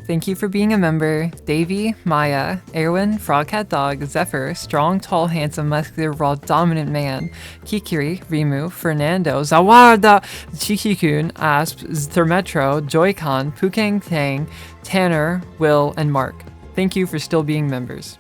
Thank you for being a member. Davey, Maya, Erwin, Frogcat Dog, Zephyr, Strong, Tall, Handsome, Muscular, Raw, Dominant Man, Kikiri, Rimu, Fernando, Zawada, Chikikun, Asp, Thermetro, Joy-Con, Pukang Tang, Tanner, Will, and Mark. Thank you for still being members.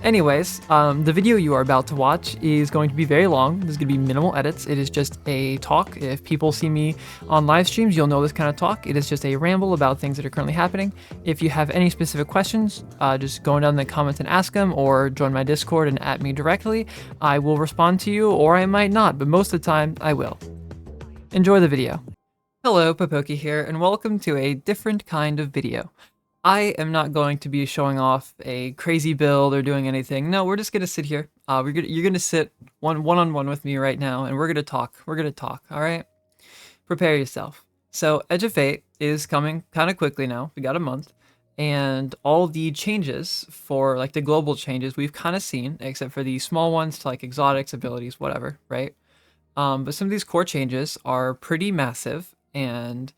Anyways, the video you are about to watch is going to be very long. There's going to be minimal edits. It is just a talk. If people see me on live streams, you'll know this kind of talk. It is just a ramble about things that are currently happening. If you have any specific questions, just go down in the comments and ask them, or join my Discord and at me directly. I will respond to you, or I might not, but most of the time, I will. Enjoy the video. Hello, Popoki here, and welcome to a different kind of video. I am not going to be showing off a crazy build or doing anything. No, we're just going to sit here. You're going to sit one-on-one with me right now, and we're going to talk. We're going to talk, all right? Prepare yourself. So Edge of Fate is coming kind of quickly now. We got a month. And all the changes for, like, the global changes we've kind of seen, except for the small ones to, like, exotics, abilities, whatever, right? But some of these core changes are pretty massive, and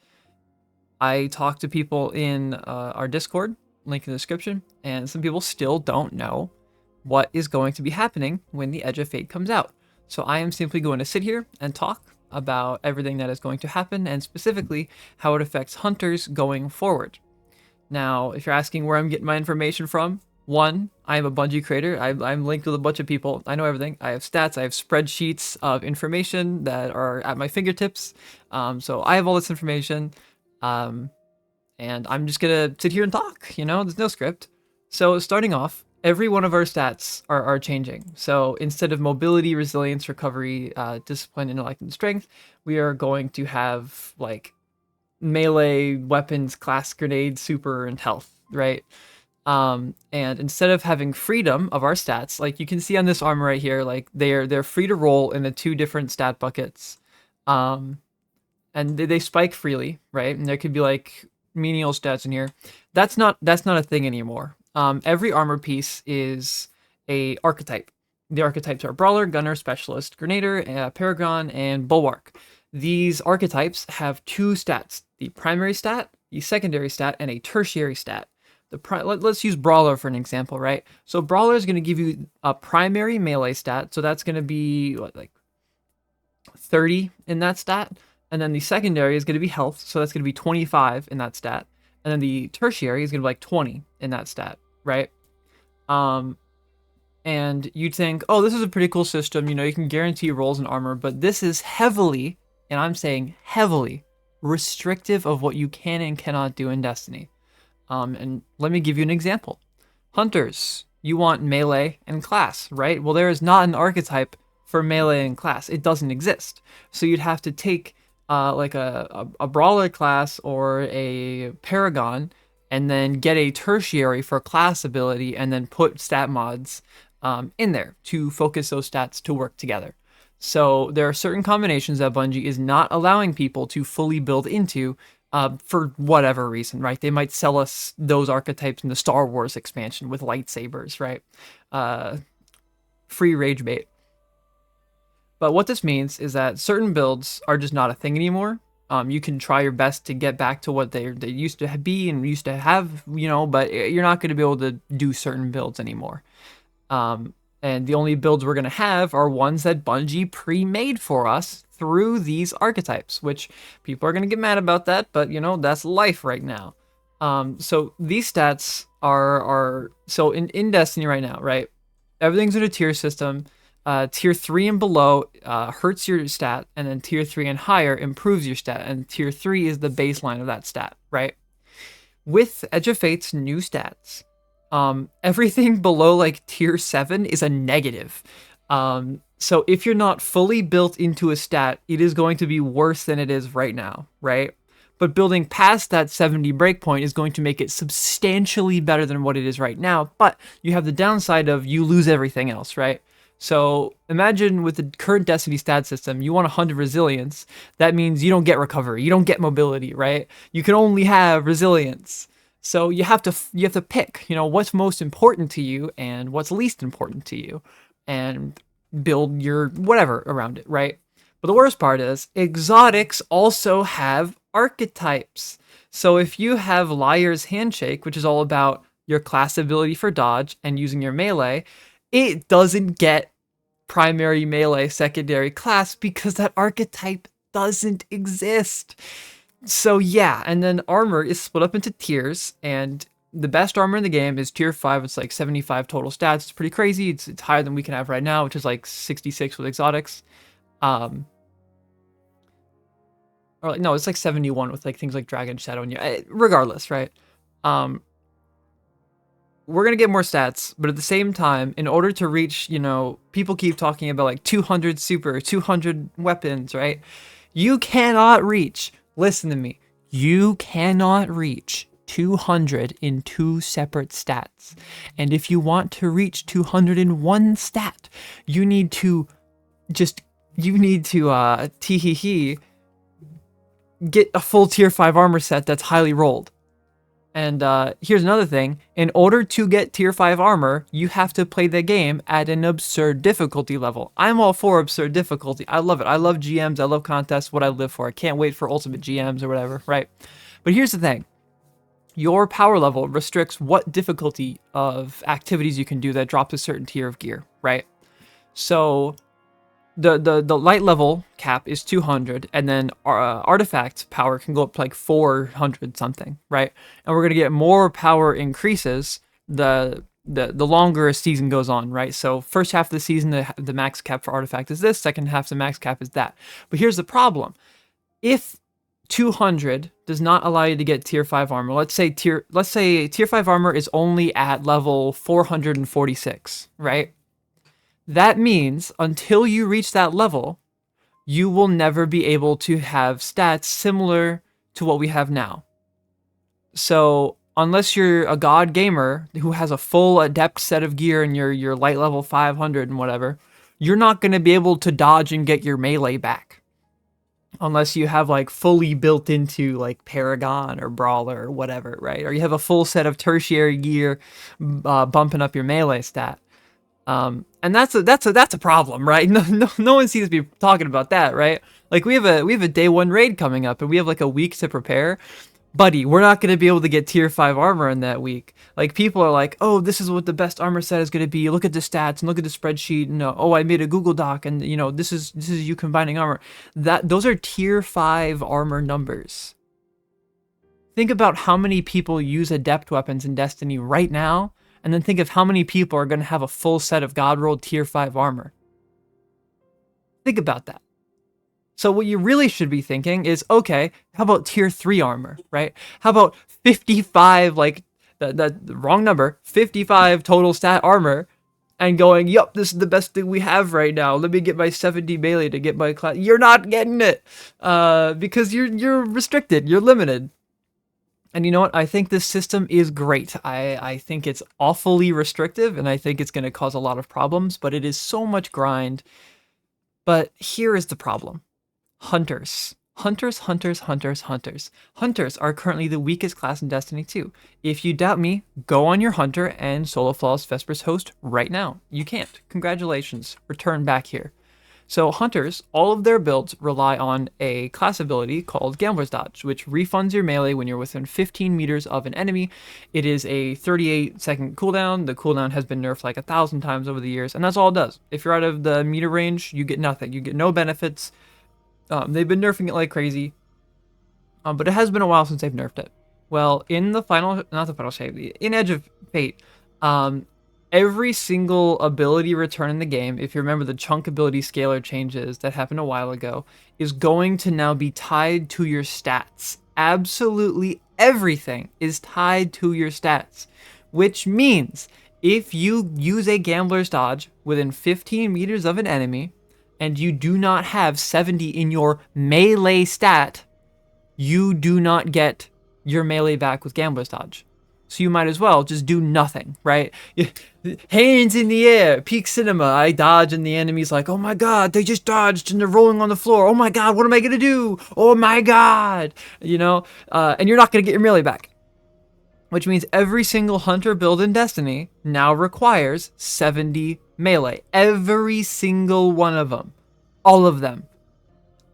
I talked to people in our Discord, link in the description, and some people still don't know what is going to be happening when the Edge of Fate comes out. So I am simply going to sit here and talk about everything that is going to happen, and specifically how it affects hunters going forward. Now, if you're asking where I'm getting my information from, one, I am a Bungie creator. I'm linked with a bunch of people. I know everything. I have stats. I have spreadsheets of information that are at my fingertips. So I have all this information. And I'm just gonna sit here and talk, you know, there's no script. So starting off, every one of our stats are changing. So instead of mobility, resilience, recovery, discipline, intellect, and strength, we are going to have like melee, weapons, class, grenade, super, and health, right? And instead of having freedom of our stats, like you can see on this armor right here, like they're free to roll in the two different stat buckets. And they spike freely, right? And there could be like menial stats in here. That's not a thing anymore. Every armor piece is a archetype. The archetypes are Brawler, Gunner, Specialist, Grenader, Paragon, and Bulwark. These archetypes have two stats: the primary stat, the secondary stat, and a tertiary stat. Let's use Brawler for an example, right? So Brawler is going to give you a primary melee stat, so that's going to be what, like 30 in that stat. And then the secondary is going to be health, so that's going to be 25 in that stat. And then the tertiary is going to be like 20 in that stat, right? And you'd think, oh, this is a pretty cool system. You know, you can guarantee rolls in armor, but this is heavily, and I'm saying heavily, restrictive of what you can and cannot do in Destiny. And let me give you an example. Hunters, you want melee and class, right? Well, there is not an archetype for melee and class. It doesn't exist. So you'd have to take like a Brawler class or a Paragon, and then get a tertiary for class ability, and then put stat mods in there to focus those stats to work together. So there are certain combinations that Bungie is not allowing people to fully build into for whatever reason, right? They might sell us those archetypes in the Star Wars expansion with lightsabers, right? Free rage bait. But what this means is that certain builds are just not a thing anymore. You can try your best to get back to what they used to be and used to have, you know, but you're not going to be able to do certain builds anymore. And the only builds we're going to have are ones that Bungie pre-made for us through these archetypes, which people are going to get mad about that, but, you know, that's life right now. So these stats are so in Destiny right now, right? Everything's in a tier system. Tier 3 and below hurts your stat, and then tier 3 and higher improves your stat, and tier 3 is the baseline of that stat, right? With Edge of Fate's new stats, everything below like tier 7 is a negative. So if you're not fully built into a stat, it is going to be worse than it is right now, right? But building past that 70 breakpoint is going to make it substantially better than what it is right now, but you have the downside of you lose everything else, right? So imagine with the current Destiny stat system, you want 100 resilience. That means you don't get recovery, you don't get mobility, right? You can only have resilience. So you have to pick, you know, what's most important to you and what's least important to you, and build your whatever around it, right? But the worst part is exotics also have archetypes. So if you have Liar's Handshake, which is all about your class ability for dodge and using your melee, it doesn't get primary melee secondary class because that archetype doesn't exist. So yeah, and then armor is split up into tiers, and the best armor in the game is tier 5. It's like 75 total stats. It's pretty crazy. It's higher than we can have right now, which is like 66 with exotics. Or like, no, it's like 71 with like things like Dragon Shadow and regardless, right? We're gonna get more stats, but at the same time, in order to reach, people keep talking about like 200 super, 200 weapons, right? You cannot reach, listen to me, you cannot reach 200 in 2 separate stats. And if you want to reach 201 stat, you need to get a full tier 5 armor set that's highly rolled. And here's another thing. In order to get tier 5 armor, you have to play the game at an absurd difficulty level. I'm all for absurd difficulty. I love it. I love GMs. I love contests. What I live for. I can't wait for ultimate GMs or whatever, right? But here's the thing. Your power level restricts what difficulty of activities you can do that drops a certain tier of gear, right? So the light level cap is 200, and then artifact power can go up to like 400 something, right? And we're gonna get more power increases the longer a season goes on, right? So first half of the season, the max cap for artifact is this. Second half, the max cap is that. But here's the problem: if 200 does not allow you to get tier 5 armor, let's say tier 5 armor is only at level 446, right? That means until you reach that level, you will never be able to have stats similar to what we have now. So unless you're a god gamer who has a full adept set of gear and you're light level 500 and whatever, you're not going to be able to dodge and get your melee back. Unless you have like fully built into like Paragon or Brawler or whatever, right? Or you have a full set of tertiary gear bumping up your melee stat. And that's a problem, right? No one seems to be talking about that, right? Like we have a day 1 raid coming up, and we have like a week to prepare. Buddy, we're not going to be able to get tier 5 armor in that week. Like people are like, oh, this is what the best armor set is going to be. Look at the stats and look at the spreadsheet. And oh, I made a Google Doc, and this is you combining armor. Those are tier 5 armor numbers. Think about how many people use adept weapons in Destiny right now. And then think of how many people are going to have a full set of God rolled tier 5 armor. Think about that. So what you really should be thinking is, okay, how about tier 3 armor, right? How about 55, like, the wrong number, 55 total stat armor, and going, yup, this is the best thing we have right now. Let me get my 70 melee to get my class. You're not getting it, because you're restricted, you're limited. And you know what? I think this system is great. I think it's awfully restrictive, and I think it's going to cause a lot of problems, but it is so much grind. But here is the problem. Hunters. Hunters are currently the weakest class in Destiny 2. If you doubt me, go on your Hunter and solo flawless Vespers host right now. You can't. Congratulations. Return back here. So Hunters, all of their builds rely on a class ability called Gambler's Dodge, which refunds your melee when you're within 15 meters of an enemy. It is a 38-second cooldown. The cooldown has been nerfed like 1,000 times over the years, and that's all it does. If you're out of the meter range, you get nothing. You get no benefits. They've been nerfing it like crazy, but it has been a while since they've nerfed it. Well, in the final, not the final shave, in Edge of Fate, every single ability return in the game, if you remember the chunk ability scalar changes that happened a while ago, is going to now be tied to your stats. Absolutely everything is tied to your stats, which means if you use a Gambler's Dodge within 15 meters of an enemy, and you do not have 70 in your melee stat, you do not get your melee back with Gambler's Dodge. So you might as well just do nothing, right? Hands in the air, peak cinema, I dodge, and the enemy's like, oh my god, they just dodged, and they're rolling on the floor. Oh my god, what am I gonna do? Oh my god! And you're not gonna get your melee back. Which means every single hunter build in Destiny now requires 70 melee. Every single one of them. All of them.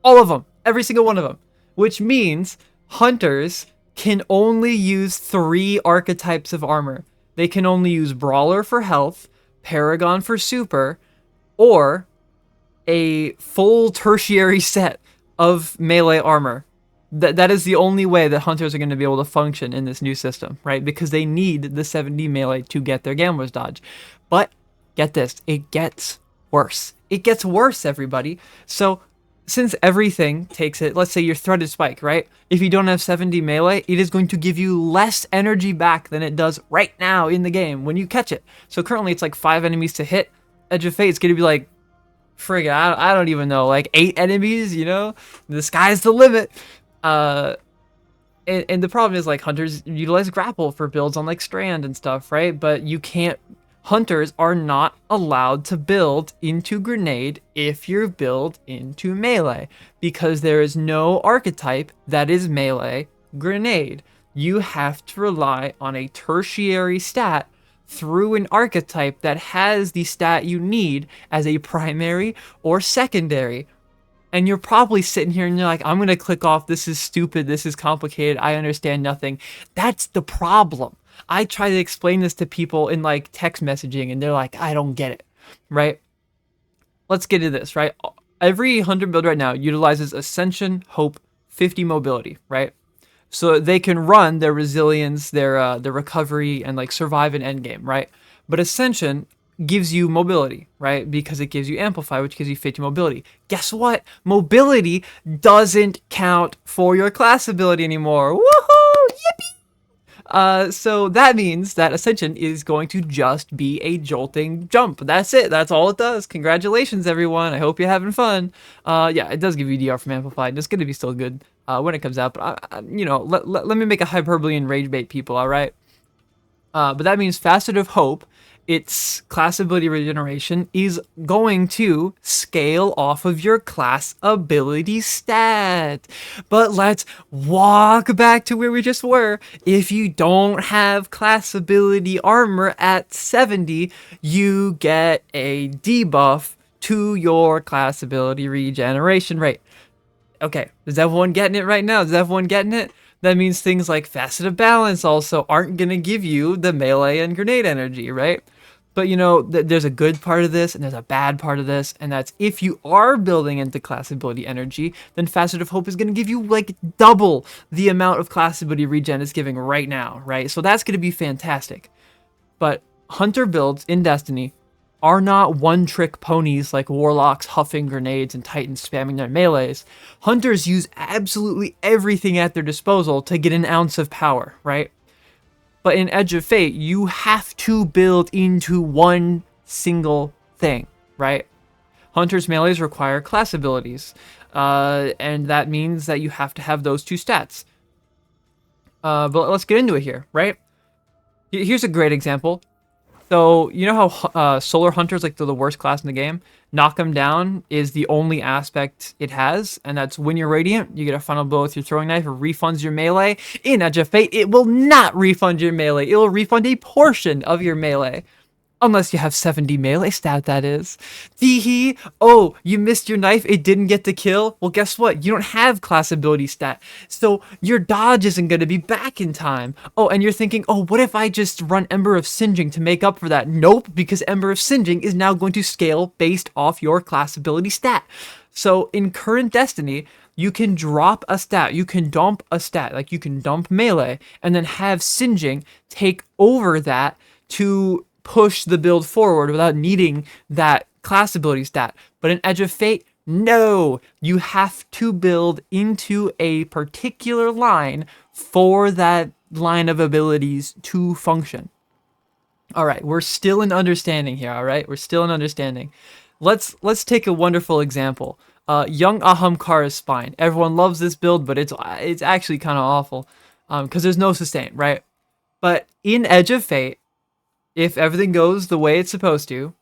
All of them. Every single one of them. Which means Hunters can only use 3 archetypes of armor. They can only use Brawler for health, Paragon for super, or a full tertiary set of melee armor. That is the only way that hunters are going to be able to function in this new system, right? Because they need the 70 melee to get their Gambler's Dodge. But get this, it gets worse. It gets worse, everybody. So since everything takes it, let's say your threaded spike, right? If you don't have 70 melee, it is going to give you less energy back than it does right now in the game when you catch it. So currently it's like 5 enemies to hit. Edge of Fate, it's going to be like, friggin', I don't even know, like 8 enemies, you know? The sky's the limit. And the problem is, like, hunters utilize grapple for builds on like strand and stuff, right? But you can't, hunters are not allowed to build into grenade if you build into melee, because there is no archetype that is melee grenade. You have to rely on a tertiary stat through an archetype that has the stat you need as a primary or secondary. And you're probably sitting here and you're like, I'm going to click off. This is stupid. This is complicated. I understand nothing. That's the problem. I try to explain this to people in like text messaging and they're like, I don't get it, right? Let's get into this, right? Every hunter build right now utilizes Ascension, Hope, 50 mobility, right? So they can run their resilience, their recovery, and like survive an endgame, right? But Ascension gives you mobility, right? Because it gives you Amplify, which gives you 50 mobility. Guess what? Mobility doesn't count for your class ability anymore. Woohoo! Yippee! So that means that Ascension is going to just be a jolting jump. That's it. That's all it does. Congratulations, everyone. I hope you're having fun. Yeah, it does give you DR from Amplify. It's going to be still good when it comes out. But, you know, let me make a hyperbole and rage bait people, all right? But that means Facet of Hope, its class ability regeneration, is going to scale off of your class ability stat. But let's walk back to where we just were. If you don't have class ability armor at 70, you get a debuff to your class ability regeneration rate. Okay, is everyone getting it right now? Is everyone getting it? That means things like Facet of Balance also aren't going to give you the melee and grenade energy, right? But you know, there's a good part of this and there's a bad part of this, and that's if you are building into class ability energy, then Facet of Hope is going to give you like double the amount of class ability regen it's giving right now, right? So that's going to be fantastic. But hunter builds in Destiny are not one-trick ponies like warlocks huffing grenades and titans spamming their melees. Hunters use absolutely everything at their disposal to get an ounce of power, right? But in Edge of Fate, you have to build into one single thing, right? Hunters' melees require class abilities, and that means that you have to have those 2 stats. But let's get into it here, right? Here's a great example. So, you know how Solar Hunters, like, they're the worst class in the game? Knock them down is the only aspect it has, and that's when you're Radiant, you get a final blow with your throwing knife, it refunds your melee. In Edge of Fate, it will not refund your melee. It will refund a portion of your melee. Unless you have 70 melee stat, that is. Teehee, oh, you missed your knife, it didn't get the kill? Well, guess what? You don't have class ability stat, so your dodge isn't going to be back in time. Oh, and you're thinking, oh, what if I just run Ember of Singeing to make up for that? Nope, because Ember of Singeing is now going to scale based off your class ability stat. So in current Destiny, you can drop a stat, you can dump a stat, like you can dump melee, and then have Singeing take over that to push the build forward without needing that class ability stat. But in Edge of Fate, no, you have to build into a particular line for that line of abilities to function. All right, we're still in understanding here, all right? We're still in understanding. Let's take a wonderful example. Young Ahamkara's Spine. Everyone loves this build, but it's actually kind of awful because there's no sustain, right? But in Edge of Fate, if everything goes the way it's supposed to,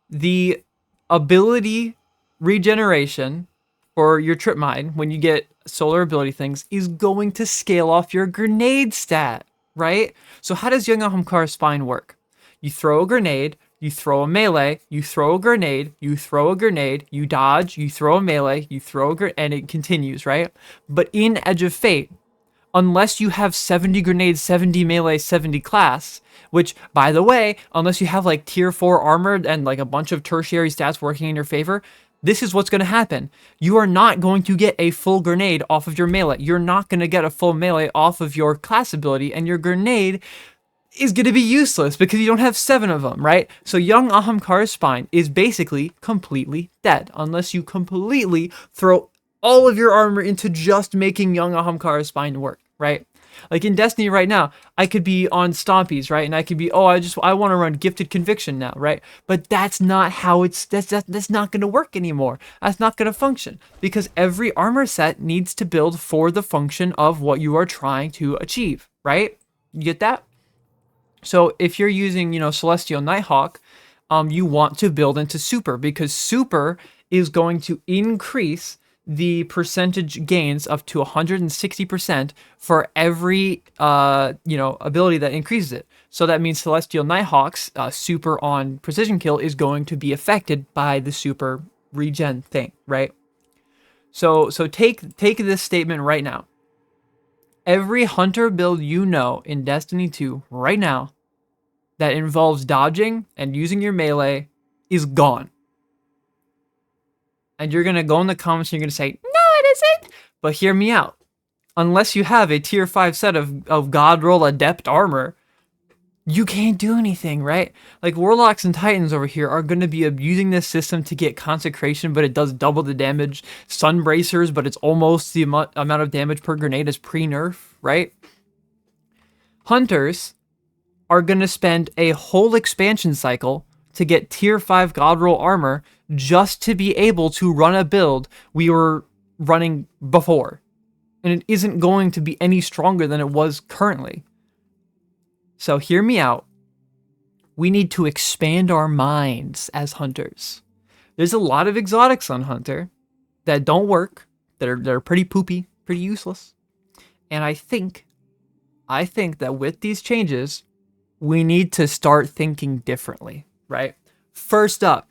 the ability regeneration for your Trip Mine, when you get solar ability things, is going to scale off your grenade stat, right? So how does Young Ahamkara's Spine work? You throw a grenade, you throw a melee, you throw a grenade, you throw a grenade, you dodge, you throw a melee, you throw a grenade, and it continues, right? But in Edge of Fate, unless you have 70 grenades, 70 melee, 70 class, which, by the way, unless you have like tier 4 armor and like a bunch of tertiary stats working in your favor, this is what's going to happen. You are not going to get a full grenade off of your melee. You're not going to get a full melee off of your class ability, and your grenade is going to be useless because you don't have 7 of them, right? So young Ahamkara's spine is basically completely dead unless you completely throw all of your armor into just making young Ahamkara's spine work, right? Like in Destiny right now, I could be on Stompies, right? And I could be, oh, I want to run Gifted Conviction now, right? But that's not how that's not going to work anymore. That's not going to function because every armor set needs to build for the function of what you are trying to achieve, right? You get that? So if you're using, Celestial Nighthawk, you want to build into Super because Super is going to increase the percentage gains up to 160% for every, ability that increases it. So that means Celestial Nighthawk's super on Precision Kill is going to be affected by the super regen thing, right? So take this statement right now. Every hunter build in Destiny 2 right now that involves dodging and using your melee is gone. And you're going to go in the comments and you're going to say, no, it isn't. But hear me out. Unless you have a tier 5 set of God Roll Adept armor, you can't do anything, right? Like Warlocks and Titans over here are going to be abusing this system to get Consecration, but it does double the damage. Sunbracers, but it's almost the amount of damage per grenade as pre-nerf, right? Hunters are going to spend a whole expansion cycle to get tier 5 God Roll armor just to be able to run a build we were running before. And it isn't going to be any stronger than it was currently. So hear me out. We need to expand our minds as hunters. There's a lot of exotics on Hunter that don't work, that are pretty poopy, pretty useless. And I think that with these changes, we need to start thinking differently, right? First up,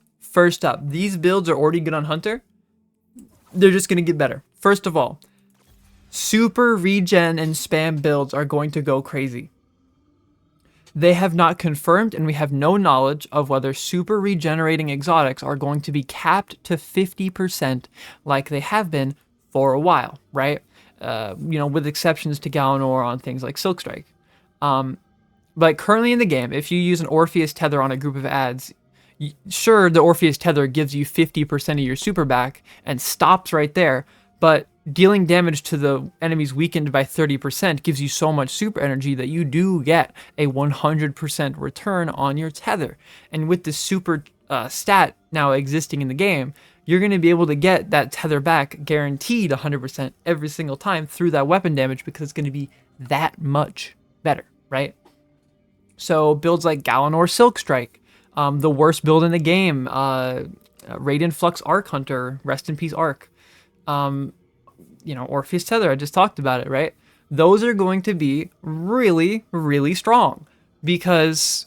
these builds are already good on Hunter. They're just going to get better. First of all, super regen and spam builds are going to go crazy. They have not confirmed, and we have no knowledge of whether super regenerating exotics are going to be capped to 50% like they have been for a while, right? With exceptions to Galanor on things like Silkstrike. But currently in the game, if you use an Orpheus Tether on a group of adds, sure, the Orpheus Tether gives you 50% of your super back and stops right there, but dealing damage to the enemies weakened by 30% gives you so much super energy that you do get a 100% return on your tether. And with the super stat now existing in the game, you're going to be able to get that tether back guaranteed 100% every single time through that weapon damage because it's going to be that much better, right? So builds like Galanor Silkstrike, the worst build in the game, Radiant Flux Arc Hunter, rest in peace Arc, Orpheus Tether, I just talked about it, right? Those are going to be really, really strong because,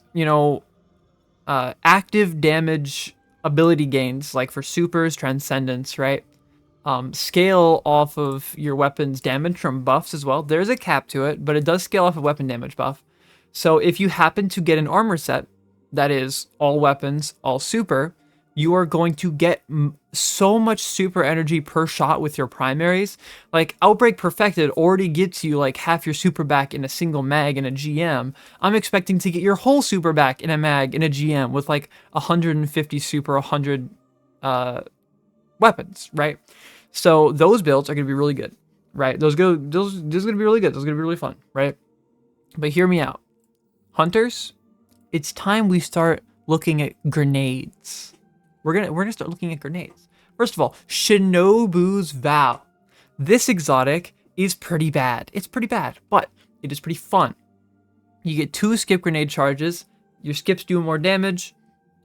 active damage ability gains, like for supers, transcendence, right? Scale off of your weapon's damage from buffs as well. There's a cap to it, but it does scale off of weapon damage buff. So if you happen to get an armor set that is all weapons, all super, you are going to get so much super energy per shot with your primaries. Like Outbreak Perfected already gets you like half your super back in a single mag in a GM. I'm expecting to get your whole super back in a mag in a GM with like 150 super, 100 weapons, right? So those builds are going to be really good, right? Those are going to be really good. Those are going to be really fun, right? But hear me out. Hunters, it's time we start looking at grenades. We're gonna start looking at grenades. First of all, Shinobu's Vow. This exotic is pretty bad. It's pretty bad, but it is pretty fun. You get 2 skip grenade charges. Your skips do more damage.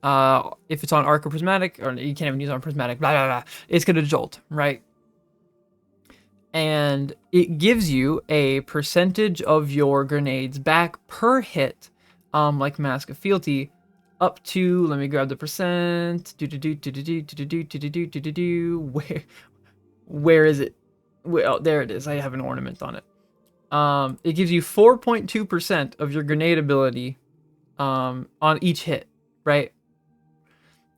If it's on arc or prismatic, or you can't even use it on prismatic, blah, blah, blah. It's gonna jolt, right? And it gives you a percentage of your grenades back per hit, like Mask of Fealty, up to, let me grab the percent. Where is it? Oh, there it is. I have an ornament on it. It gives you 4.2% of your grenade ability on each hit, right?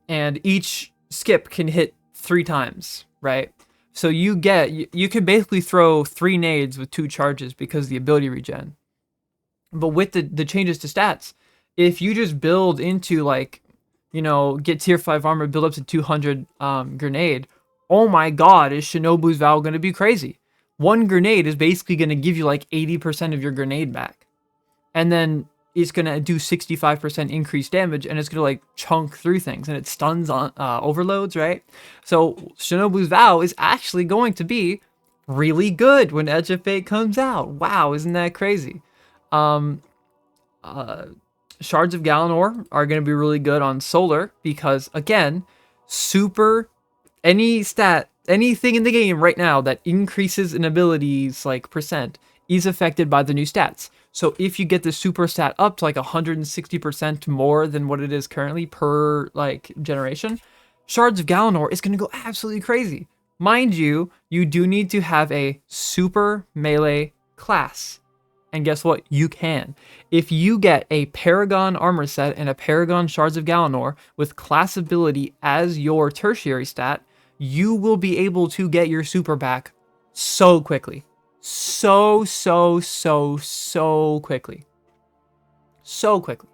And each skip can hit 3 times, right? So you can basically throw 3 nades with 2 charges because of the ability regen. But with the changes to stats, if you just build into like, get tier 5 armor, build up to 200 grenade, oh my god, is Shinobu's Vow going to be crazy. One grenade is basically going to give you like 80% of your grenade back. And then it's going to do 65% increased damage, and it's going to like chunk through things, and it stuns on overloads, right? So Shinobu's Vow is actually going to be really good when Edge of Fate comes out. Wow, isn't that crazy? Shards of Galanor are going to be really good on Solar because, again, anything in the game right now that increases in abilities like percent is affected by the new stats. So if you get the super stat up to like 160% more than what it is currently per like generation, Shards of Galanor is going to go absolutely crazy. Mind you, you do need to have a super melee class. And guess what? You can. If you get a Paragon armor set and a Paragon Shards of Galanor with class ability as your tertiary stat, you will be able to get your super back so quickly. So quickly. So quickly.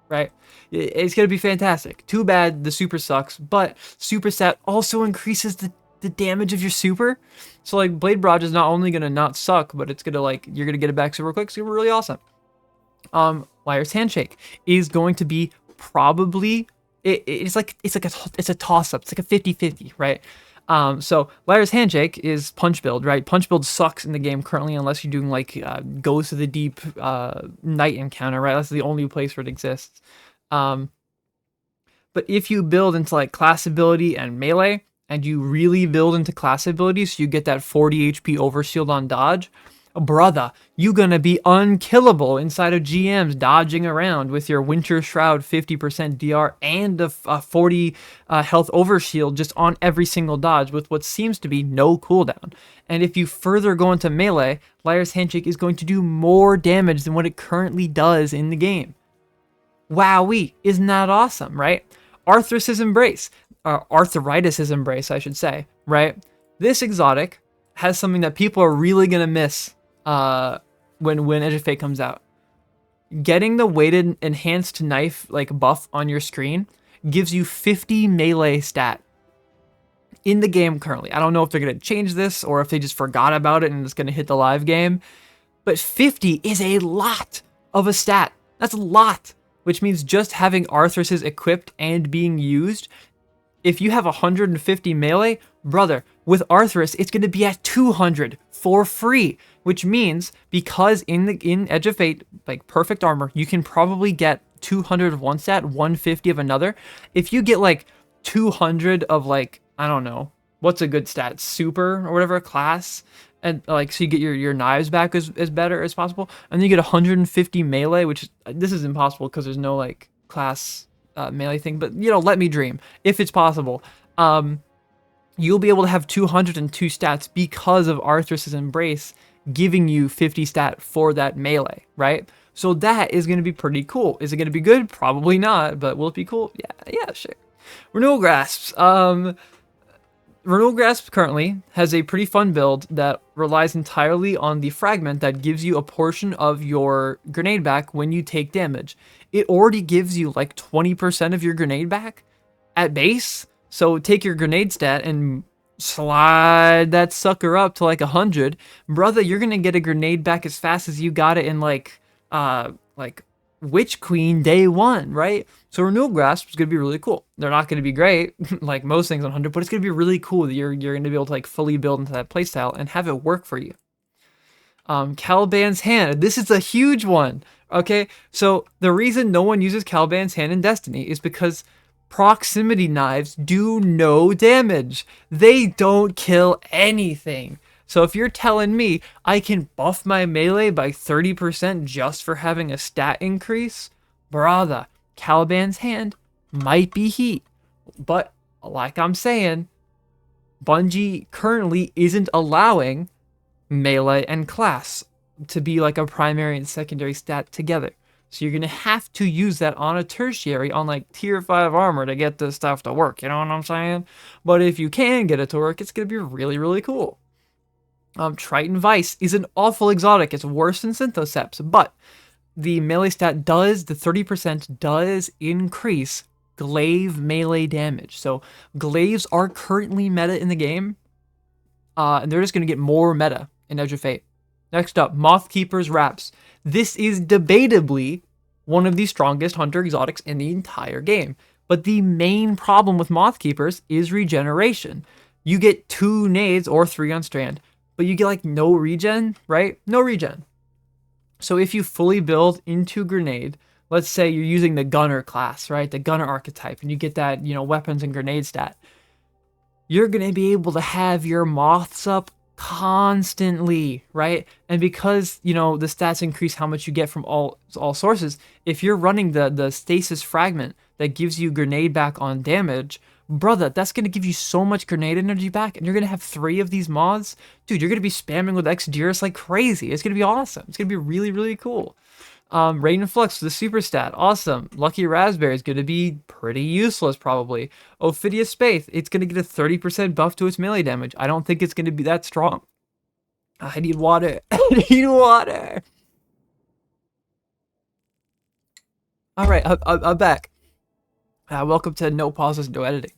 Right? It's going to be fantastic. Too bad the super sucks, but super stat also increases the damage of your super. So like Blade Barrage is not only gonna not suck, but it's gonna like you're gonna get it back super quick. It's gonna be really awesome. Liar's Handshake is going to be probably it's a toss up. It's like a 50-50, right? So Liar's Handshake is punch build, right? Punch build sucks in the game currently unless you're doing like Goes to the Deep night encounter, right? That's the only place where it exists. But if you build into like class ability and melee, and you really build into class abilities, so you get that 40 HP overshield on dodge, brother, you gonna be unkillable inside of GMs, dodging around with your Winter Shroud 50% DR and a 40 health overshield just on every single dodge with what seems to be no cooldown. And if you further go into melee, Liar's Handshake is going to do more damage than what it currently does in the game. Wowee, isn't that awesome, right? Arthritis' Embrace, I should say, right? This exotic has something that people are really gonna miss when Edge of Fate comes out. Getting the weighted enhanced knife like buff on your screen gives you 50 melee stat in the game currently. I don't know if they're gonna change this or if they just forgot about it and it's gonna hit the live game, but 50 is a lot of a stat. That's a lot, which means just having Arthritis equipped and being used. If you have 150 melee, brother, with Arthritis, it's going to be at 200 for free, which means because in Edge of Fate, like perfect armor, you can probably get 200 of one stat, 150 of another. If you get like 200 of like, I don't know, what's a good stat? Super or whatever class, and like so you get your knives back as better as possible, and then you get 150 melee, which this is impossible because there's no like class melee thing, but let me dream. If it's possible, you'll be able to have 202 stats because of Arthritis' Embrace giving you 50 stat for that melee, right? So that is going to be pretty cool. Is it going to be good? Probably not, but will it be cool? Yeah, sure. Renewal Grasps. Renewal Grasp currently has a pretty fun build that relies entirely on the fragment that gives you a portion of your grenade back when you take damage. It already gives you like 20% of your grenade back at base, so take your grenade stat and slide that sucker up to like 100. Brother, you're gonna get a grenade back as fast as you got it in like Witch Queen day 1, right? So Renewal Grasp is going to be really cool. They're not going to be great, like most things on 100, but it's going to be really cool that you're going to be able to like fully build into that playstyle and have it work for you. Caliban's Hand. This is a huge one, okay? So the reason no one uses Caliban's Hand in Destiny is because proximity knives do no damage. They don't kill anything. So if you're telling me I can buff my melee by 30% just for having a stat increase, brother, Caliban's Hand might be heat. But like I'm saying, Bungie currently isn't allowing melee, and class to be like a primary and secondary stat together. So you're going to have to use that on a tertiary, on like tier 5 armor to get this stuff to work, you know what I'm saying? But if you can get it to work, it's going to be really, really cool. Triton Vice is an awful exotic. It's worse than Synthoceps, but the melee stat does, the 30% does increase glaive melee damage. So glaives are currently meta in the game, and they're just going to get more meta in Edge of Fate. Next up, Mothkeeper's Wraps. This is debatably one of the strongest hunter exotics in the entire game. But the main problem with Mothkeepers is regeneration. You get 2 nades or 3 on strand, but you get like no regen, right? No regen. So if you fully build into grenade, let's say you're using the gunner class, right? The gunner archetype, and you get that, weapons and grenade stat. You're going to be able to have your moths up constantly, right? And because, the stats increase how much you get from all sources, if you're running the stasis fragment that gives you grenade back on damage, brother, that's going to give you so much grenade energy back, and you're going to have 3 of these mods. Dude, you're going to be spamming with Xgearus like crazy. It's going to be awesome. It's going to be really, really cool. Rain Flux, the super stat, awesome. Lucky Raspberry is going to be pretty useless, probably. Ophidius Spaith, it's going to get a 30% buff to its melee damage. I don't think it's going to be that strong. I need water. I need water. All right, I'm back. Welcome to No Pauses, No Editing.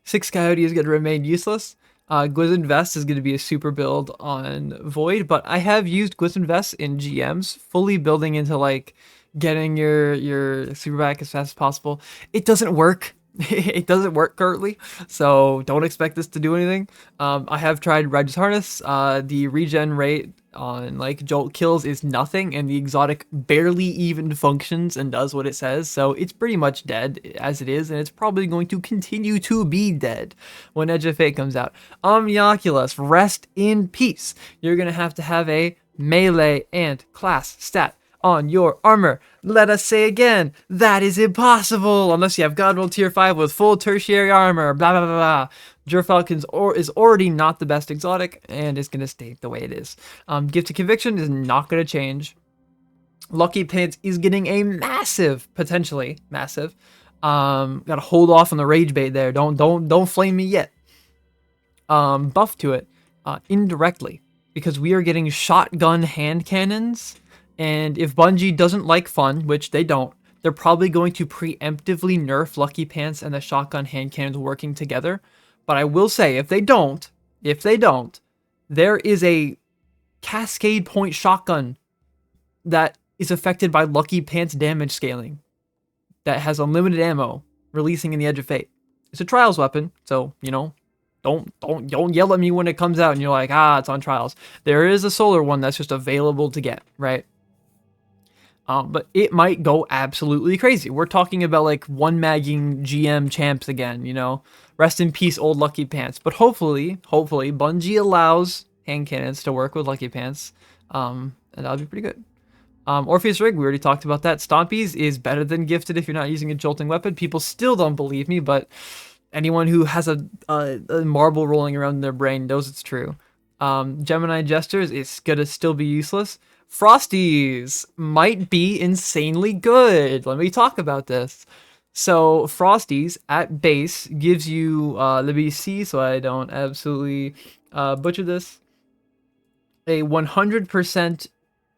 6 Coyote is going to remain useless. Glizzard Vest is going to be a super build on Void, but I have used Glizzard Vest in GMs, fully building into like getting your super back as fast as possible. It doesn't work. It doesn't work currently, so don't expect this to do anything. I have tried Righteous Harness. The regen rate on like Jolt kills is nothing, and the exotic barely even functions and does what it says, so it's pretty much dead as it is, and it's probably going to continue to be dead when Edge of Fate comes out. Omnioculus, rest in peace. You're gonna have to have a melee and class stat on your armor. Let us say again, that is impossible unless you have Godroll tier 5 with full tertiary armor, blah blah blah blah. Gerfalcon is already not the best exotic and is going to stay the way it is. Gift of Conviction is not going to change. Lucky Pants is getting a massive, potentially massive. Gotta hold off on the rage bait there. Don't flame me yet. Buff to it, indirectly, because we are getting shotgun hand cannons. And if Bungie doesn't like fun, which they don't, they're probably going to preemptively nerf Lucky Pants and the shotgun hand cannons working together. But I will say, if they don't, there is a cascade point shotgun that is affected by Lucky Pants damage scaling that has unlimited ammo releasing in the Edge of Fate. It's a trials weapon, so, don't yell at me when it comes out and you're like, it's on trials. There is a solar one that's just available to get, right? But it might go absolutely crazy. We're talking about like one-magging GM champs again, Rest in peace, old Lucky Pants. But hopefully, Bungie allows hand cannons to work with Lucky Pants, and that'll be pretty good. Orpheus Rig, we already talked about that. Stompies is better than Gifted if you're not using a jolting weapon. People still don't believe me, but anyone who has a marble rolling around in their brain knows it's true. Gemini Gestures is gonna still be useless. Frosties might be insanely good. Let me talk about this. So Frosties at base gives you, let me see so I don't absolutely butcher this, a 100%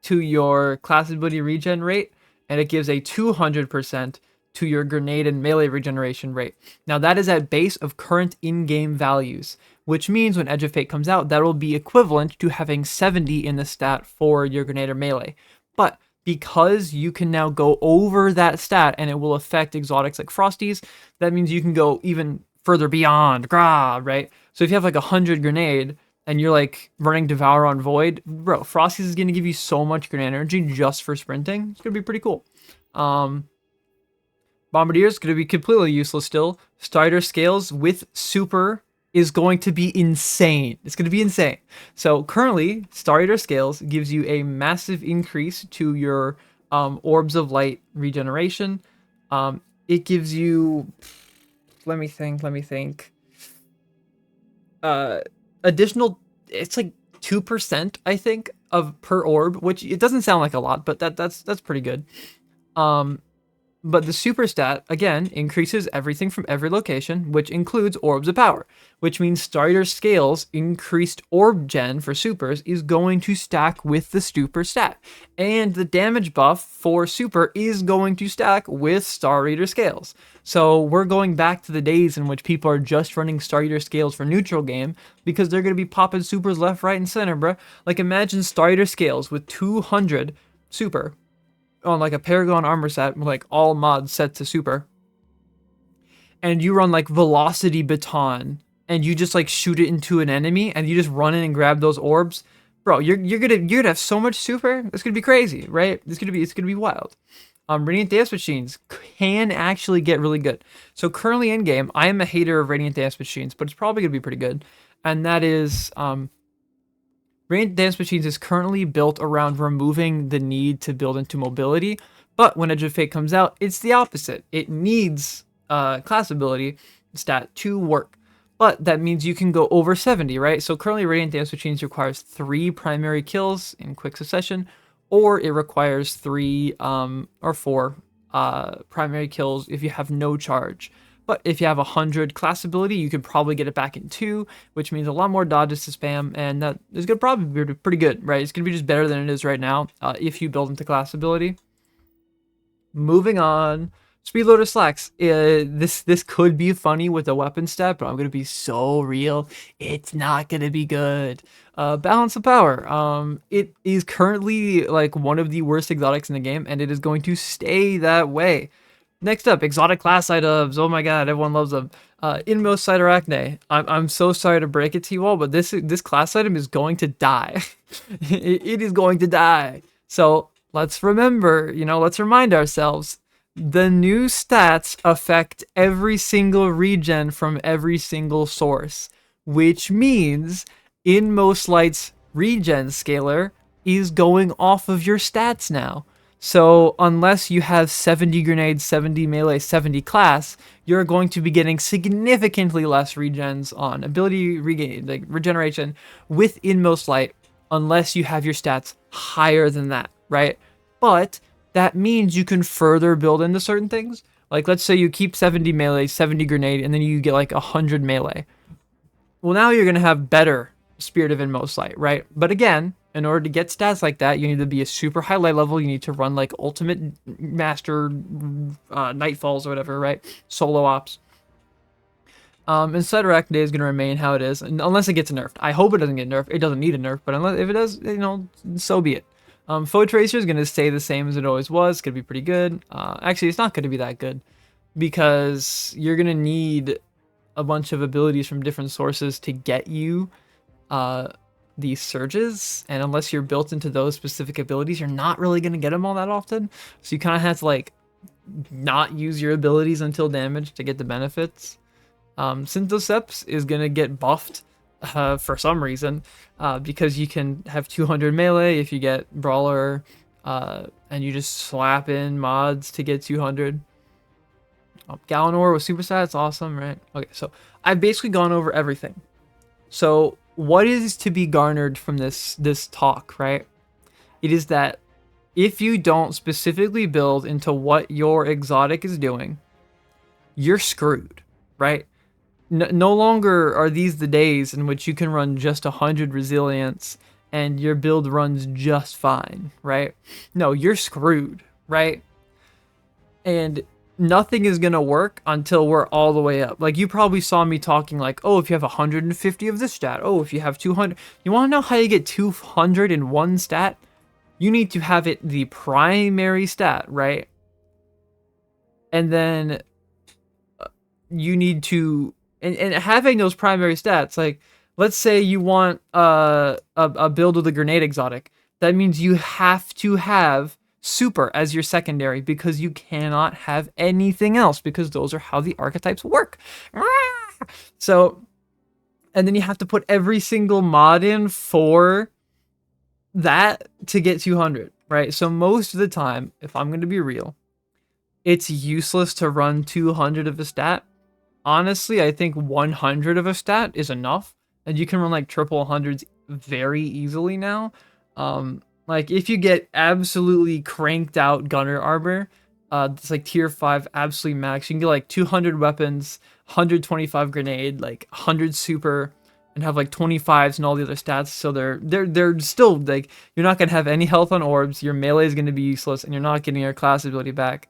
to your class ability regen rate, and it gives a 200% to your grenade and melee regeneration rate. Now that is at base of current in-game values, which means when Edge of Fate comes out, that will be equivalent to having 70 in the stat for your grenade or melee. But because you can now go over that stat and it will affect exotics like Frosties, that means you can go even further beyond, right? So if you have like 100 grenade and you're like running Devour on Void, bro, Frosties is going to give you so much grenade energy just for sprinting. It's going to be pretty cool. Bombardier is going to be completely useless still. Starter Scales with Super is going to be insane. It's going to be insane. So currently, Starter Scales gives you a massive increase to your Orbs of Light regeneration. It gives you, let me think. Additional, it's like 2%, I think, of per orb, which it doesn't sound like a lot, but that's pretty good. But the super stat, again, increases everything from every location, which includes orbs of power, which means starter scales increased orb gen for supers is going to stack with the super stat. And the damage buff for super is going to stack with Star Eater scales. So we're going back to the days in which people are just running Star Eater scales for neutral game because they're going to be popping supers left, right, and center, bruh. Like imagine Star Eater scales with 200 super on like a Paragon armor set with like all mods set to super, and you run like Velocity Baton and you just like shoot it into an enemy and you just run in and grab those orbs, bro, you're gonna have so much super. It's gonna be crazy, right? It's gonna be wild. Radiant Dance Machines can actually get really good. So currently in game, I am a hater of Radiant Dance Machines, but it's probably gonna be pretty good. And that is Radiant Dance Machines is currently built around removing the need to build into mobility, but when Edge of Fate comes out, it's the opposite. It needs class ability stat to work, but that means you can go over 70, right? So currently Radiant Dance Machines requires 3 primary kills in quick succession, or it requires 3 or 4 primary kills if you have no charge. But if you have 100 class ability, you could probably get it back in 2, which means a lot more dodges to spam, and that is going to probably be pretty good, right? It's going to be just better than it is right now if you build into class ability. Moving on, Speedloader Slacks. This could be funny with a weapon stat, but I'm going to be so real. It's not going to be good. Balance of Power. It is currently like one of the worst exotics in the game, and it is going to stay that way. Next up, exotic class items. Oh my god, everyone loves them. Inmost Side Arachne. I'm so sorry to break it to you all, but this class item is going to die. it is going to die. So let's remember, let's remind ourselves, the new stats affect every single regen from every single source, which means Inmost Light's regen scaler is going off of your stats now. So unless you have 70 grenades, 70 melee, 70 class, you're going to be getting significantly less regens on ability regeneration with Inmost Light unless you have your stats higher than that, right? But that means you can further build into certain things. Like let's say you keep 70 melee, 70 grenade, and then you get like 100 melee. Well, now you're going to have better Spirit of Inmost Light, right? But again, in order to get stats like that, you need to be a super high light level. You need to run like Ultimate Master Nightfalls or whatever, right? Solo ops. And Side Arachne is going to remain how it is, unless it gets nerfed. I hope it doesn't get nerfed. It doesn't need a nerf, but if it does, so be it. Foe Tracer is going to stay the same as it always was. It's going to be pretty good. Actually, it's not going to be that good because you're going to need a bunch of abilities from different sources to get you these surges, and unless you're built into those specific abilities, you're not really going to get them all that often. So you kind of have to like not use your abilities until damage to get the benefits. Synthoceps is going to get buffed for some reason because you can have 200 melee if you get Brawler, and you just slap in mods to get 200. Galanor with super stats, awesome, right? Okay, so I've basically gone over everything. So what is to be garnered from this talk, right? It is that if you don't specifically build into what your exotic is doing, you're screwed, right? No longer are these the days in which you can run just 100 resilience and your build runs just fine, right? No, you're screwed, right? And nothing is going to work until we're all the way up. Like, you probably saw me talking like, oh, if you have 150 of this stat, oh, if you have 200. You want to know how you get 200 in one stat? You need to have it the primary stat, right? And then you need to, and having those primary stats, like, let's say you want a build with a grenade exotic. That means you have to have super as your secondary because you cannot have anything else because those are how the archetypes work. So, and then you have to put every single mod in for that to get 200, right? So most of the time, if I'm going to be real, it's useless to run 200 of a stat. Honestly, I think 100 of a stat is enough, and you can run like triple hundreds very easily now. Like if you get absolutely cranked out gunner armor, it's like tier 5 absolute max. You can get like 200 weapons, 125 grenade, like 100 super, and have like 25s and all the other stats. So they're still like, you're not gonna have any health on orbs. Your melee is gonna be useless, and you're not getting your class ability back.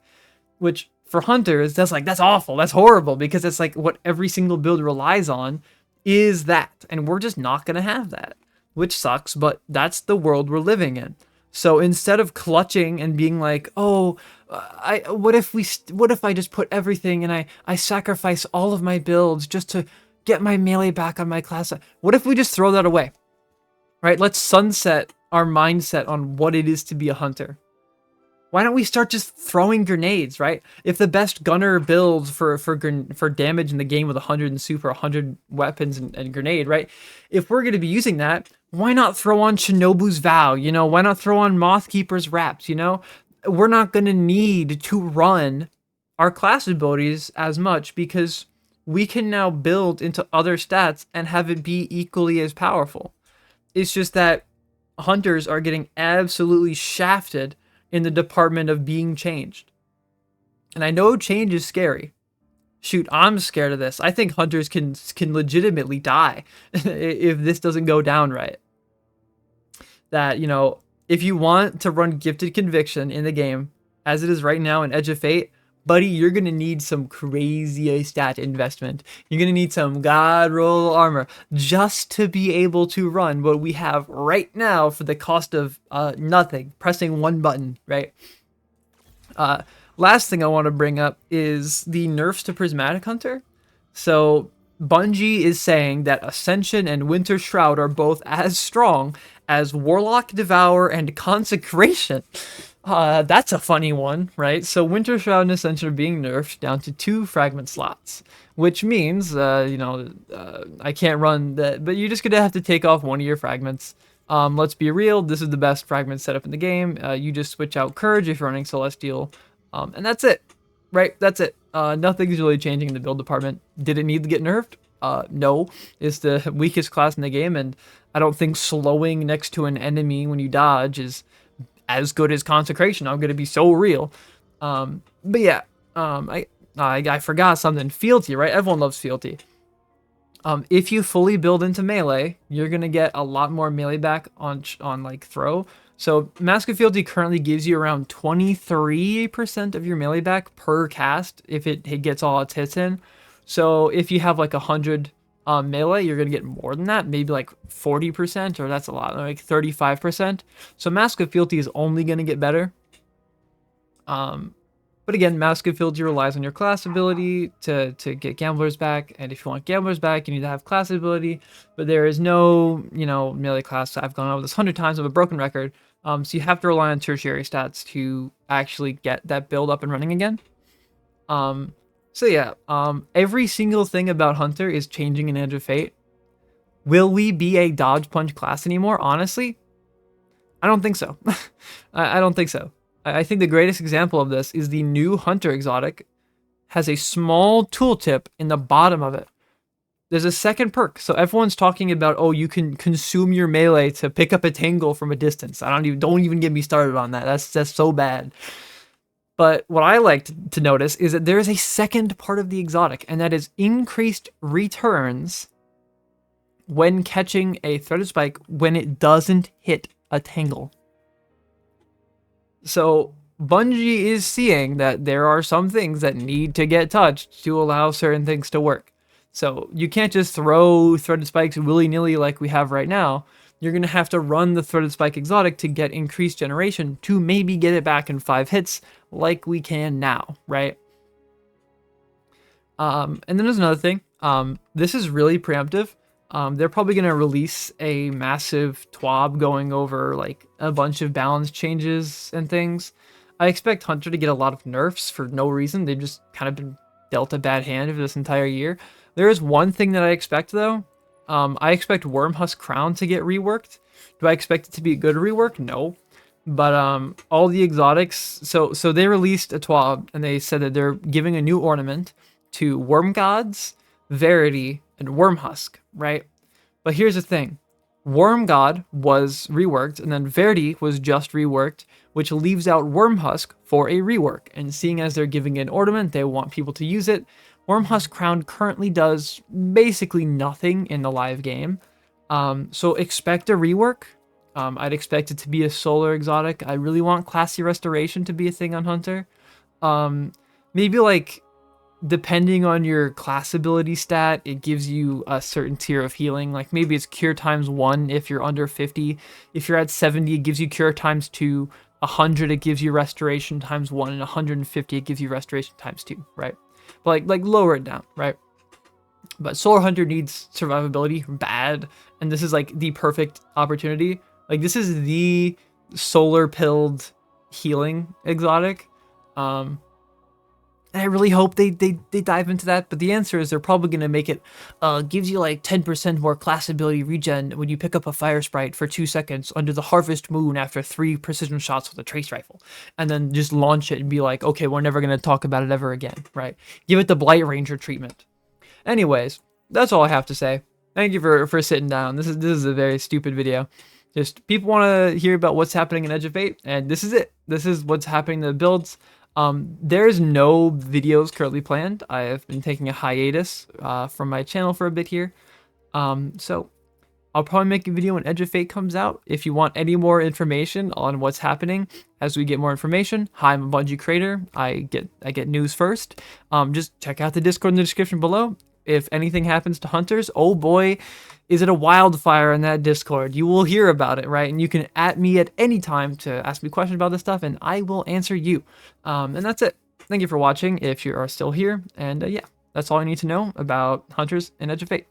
Which for hunters, that's awful. That's horrible, because it's like what every single build relies on is that, and we're just not gonna have that, which sucks. But that's the world we're living in. So instead of clutching and being like, oh, what if I just put everything and I sacrifice all of my builds just to get my melee back on my class? What if we just throw that away, right? Let's sunset our mindset on what it is to be a hunter. Why don't we start just throwing grenades, right? If the best gunner builds for damage in the game with 100 and super, 100 weapons and grenade, right? If we're going to be using that, why not throw on Shinobu's Vow? You know, why not throw on Mothkeeper's Wraps? You know, we're not going to need to run our class abilities as much, because we can now build into other stats and have it be equally as powerful. It's just that hunters are getting absolutely shafted in the department of being changed. And I know change is scary. Shoot, I'm scared of this. I think hunters can legitimately die if this doesn't go down right. That, you know, if you want to run Gifted Conviction in the game, as it is right now in Edge of Fate, buddy, you're going to need some crazy stat investment. You're going to need some God roll armor just to be able to run what we have right now for the cost of nothing, pressing one button, right? Last thing I want to bring up is the nerfs to Prismatic Hunter. So Bungie is saying that Ascension and Winter Shroud are both as strong as Warlock, Devour, and Consecration. That's a funny one, right? So Winter Shroud and Ascension are being nerfed down to 2 fragment slots, which means, I can't run that, but you're just gonna have to take off one of your fragments. Let's be real, this is the best fragment setup in the game. You just switch out Courage if you're running Celestial, and that's it, right? That's it. Nothing's really changing in the build department. Did it need to get nerfed? No. It's the weakest class in the game, and I don't think slowing next to an enemy when you dodge is as good as Consecration. I'm gonna be so real. But yeah, I forgot something. Fealty, right? Everyone loves Fealty. If you fully build into melee, you're gonna get a lot more melee back on like throw. So Mask of Fealty currently gives you around 23% of your melee back per cast if it gets all its hits in. So if you have like 100 melee, you're gonna get more than that, maybe like 40%, or that's a lot, like 35%. So Mask of Fealty is only gonna get better. But again, Mask of Fealty relies on your class ability to get Gamblers back, and if you want Gamblers back, you need to have class ability. But there is no, melee class. I've gone over this 100 times of a broken record. So you have to rely on tertiary stats to actually get that build up and running again. So yeah, every single thing about Hunter is changing in Edge of Fate. Will we be a dodge punch class anymore? Honestly, I don't think so. I don't think so. I think the greatest example of this is the new Hunter exotic has a small tooltip in the bottom of it. There's a second perk. So everyone's talking about, oh, you can consume your melee to pick up a tangle from a distance. Don't even get me started on that. That's so bad. But what I like to notice is that there is a second part of the exotic, and that is increased returns when catching a threaded spike when it doesn't hit a tangle. So Bungie is seeing that there are some things that need to get touched to allow certain things to work. So you can't just throw threaded spikes willy-nilly like we have right now. You're going to have to run the threaded spike exotic to get increased generation to maybe get it back in 5 hits like we can now, right? And then there's another thing. This is really preemptive. They're probably going to release a massive TWAB going over like a bunch of balance changes and things. I expect Hunter to get a lot of nerfs for no reason. They've just kind of been dealt a bad hand for this entire year. There is one thing that I expect though. I expect Wormhusk Crown to get reworked. Do I expect it to be a good rework? No. But all the exotics, so they released a TWAB and they said that they're giving a new ornament to Worm Gods, Verity, and Wormhusk, right? But here's the thing. Worm God was reworked, and then Verdi was just reworked, which leaves out Wormhusk for a rework. And seeing as they're giving it an ornament, they want people to use it. Wormhusk Crown currently does basically nothing in the live game. So expect a rework. I'd expect it to be a solar exotic. I really want Classy Restoration to be a thing on Hunter. Maybe like, depending on your class ability stat, it gives you a certain tier of healing. Like maybe it's cure times 1 if you're under 50. If you're at 70, it gives you cure times 2. 100, it gives you restoration times 1, and 150, it gives you restoration times 2, right? But like lower it down, right? But Solar Hunter needs survivability bad, and this is like the perfect opportunity. Like this is the solar pilled healing exotic. And I really hope they dive into that, but the answer is they're probably going to make it, gives you like 10% more class ability regen when you pick up a fire sprite for 2 seconds under the harvest moon after 3 precision shots with a trace rifle. And then just launch it and be like, okay, we're never going to talk about it ever again, right? Give it the Blight Ranger treatment. Anyways, that's all I have to say. Thank you for sitting down. This is a very stupid video. Just people want to hear about what's happening in Edge of Fate, and this is it. This is what's happening to the builds. There's no videos currently planned. I have been taking a hiatus from my channel for a bit here. So I'll probably make a video when Edge of Fate comes out. If you want any more information on what's happening as we get more information, hi, I'm a Bungie creator. I get news first. Just check out the Discord in the description below. If anything happens to Hunters, oh boy, is it a wildfire in that Discord. You will hear about it, right? And you can @ me at any time to ask me questions about this stuff, and I will answer you. And that's it. Thank you for watching if you are still here. And yeah, that's all I need to know about Hunters and Edge of Fate.